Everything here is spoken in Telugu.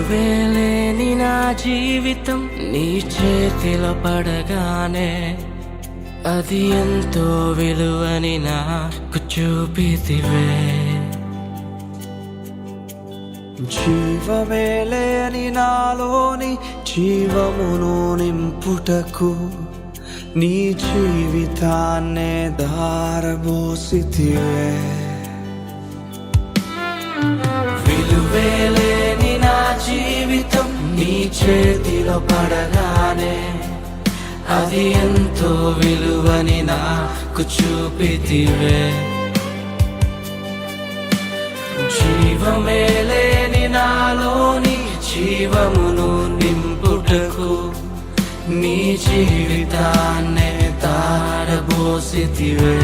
విలువేలేని నా జీవితం నీ చేతిలో పడగానే అది ఎంతో విలువని నాకు చూపితివే. జీవమే లేని నాలోని జీవమును నింపుటకు నీ జీవితాన్నే దారబోసితివే. విలువేలేని నా జీవితం నీ చేతిలో పడగానే అది ఎంతో విలువని నాకు చూపితివే. జీవమే లేని నాలోని జీవమును నింపుటకు నీ జీవితాన్నే తారబోసితివే.